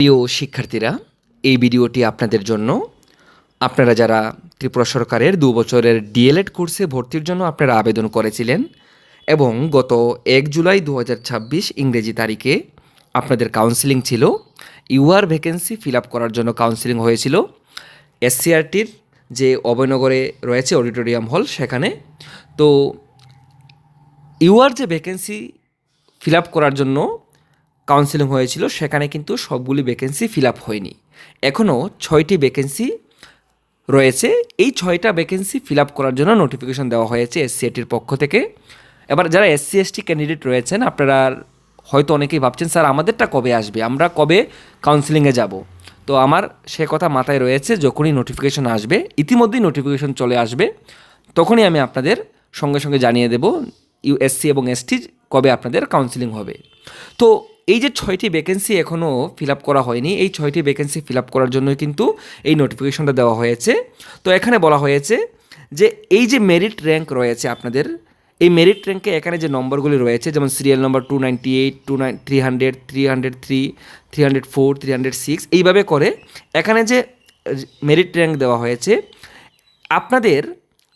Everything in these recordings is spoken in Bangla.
প্রিয় শিক্ষার্থীরা, এই ভিডিওটি আপনাদের জন্য। আপনারা যারা ত্রিপুরা সরকারের 2 বছরের ডিএলএড কোর্সে ভর্তির জন্য আপনারা আবেদন করেছিলেন এবং গত 1 জুলাই 2026 ইংরেজি তারিখে আপনাদের কাউন্সেলিং ছিল। ইউআর ভ্যাকেন্সি ফিল আপ করার জন্য কাউন্সেলিং হয়েছিল এসসিআরটির যে অভয়নগরে রয়েছে অডিটোরিয়াম হল, সেখানে। তো ইউআর যে ভ্যাকেন্সি ফিল আপ করার জন্য কাউন্সেলিং হয়েছিল, সেখানে কিন্তু সবগুলি ভ্যাকেন্সি ফিল আপ হয়নি। এখনও 6টি ভ্যাকেন্সি রয়েছে। এই 6টা ভ্যাকেন্সি ফিল আপ করার জন্য নোটিফিকেশন দেওয়া হয়েছে এসসিআরটির পক্ষ থেকে। এবার যারা এসসি এসটি ক্যান্ডিডেট রয়েছেন, আপনারা হয়তো অনেকেই ভাবছেন, স্যার আমাদেরটা কবে আসবে, আমরা কবে কাউন্সেলিংয়ে যাব। তো আমার সে কথা মাথায় রয়েছে, যখনই নোটিফিকেশন আসবে, ইতিমধ্যেই নোটিফিকেশন চলে আসবে, তখনই আমি আপনাদের সঙ্গে সঙ্গে জানিয়ে দেব ইউএসসি এবং এসটি কবে আপনাদের কাউন্সেলিং হবে। তো এই যে 6টি ভ্যাকেন্সি এখনও ফিল আপ করা হয়নি, এই 6টি ভ্যাকেন্সি ফিল আপ করার জন্যই কিন্তু এই নোটিফিকেশনটা দেওয়া হয়েছে। তো এখানে বলা হয়েছে যে এই যে মেরিট র্যাঙ্ক রয়েছে আপনাদের, এই মেরিট র্যাঙ্কে এখানে যে নম্বরগুলি রয়েছে, যেমন সিরিয়াল নম্বর 298, 300, 303, 304, 306, এইভাবে করে এখানে যে মেরিট র্যাঙ্ক দেওয়া হয়েছে, আপনাদের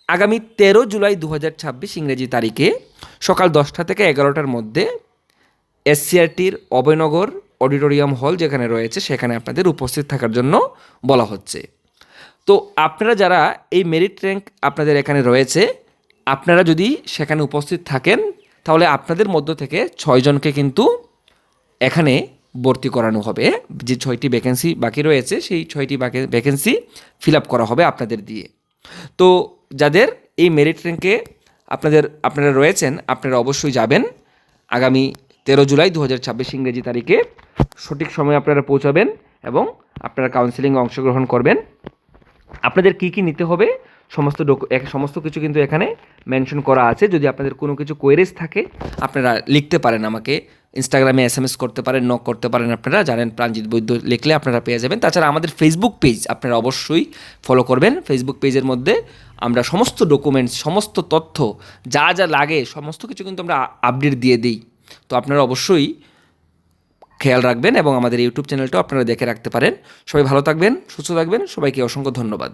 আগামী 13 জুলাই 2026 ইংরেজি তারিখে সকাল 10টা থেকে 11টার মধ্যে এসসিআরটির অভয়নগর অডিটোরিয়াম হল যেখানে রয়েছে, সেখানে আপনাদের উপস্থিত থাকার জন্য বলা হচ্ছে। তো আপনারা যারা এই মেরিট র্যাঙ্ক আপনাদের এখানে রয়েছে, আপনারা যদি সেখানে উপস্থিত থাকেন, তাহলে আপনাদের মধ্য থেকে 6 জনকে কিন্তু এখানে ভর্তি করানো হবে। যে 6টি ভ্যাকেন্সি বাকি রয়েছে, সেই 6টি ভ্যাকেন্সি ফিল আপ করা হবে আপনাদের দিয়ে। তো যাদের এই মেরিট র্যাঙ্কে আপনারা রয়েছেন, আপনারা অবশ্যই যাবেন আগামী 13 জুলাই 2026 ইংরেজি তারিখে। সঠিক সময়ে আপনারা পৌঁছাবেন এবং আপনারা কাউন্সেলিংয়ে অংশগ্রহণ করবেন। আপনাদের কী কী নিতে হবে সমস্ত কিছু কিন্তু এখানে মেনশন করা আছে। যদি আপনাদের কোনো কিছু কোয়েরিজ থাকে, আপনারা লিখতে পারেন, আমাকে ইনস্টাগ্রামে SMS করতে পারেন, নক করতে পারেন। আপনারা জানেন প্রাণজিৎ বৈদ্য লিখলে আপনারা পেয়ে যাবেন। তাছাড়া আমাদের ফেসবুক পেজ আপনারা অবশ্যই ফলো করবেন। ফেসবুক পেজের মধ্যে আমরা সমস্ত ডকুমেন্টস, সমস্ত তথ্য যা যা লাগে সমস্ত কিছু কিন্তু আমরা আপডেট দিয়ে দিই। তো আপনারা অবশ্যই খেয়াল রাখবেন এবং আমাদের ইউটিউব চ্যানেলটাও আপনারা দেখে রাখতে পারেন। সবাই ভালো থাকবেন, সুস্থ থাকবেন। সবাইকে অসংখ্য ধন্যবাদ।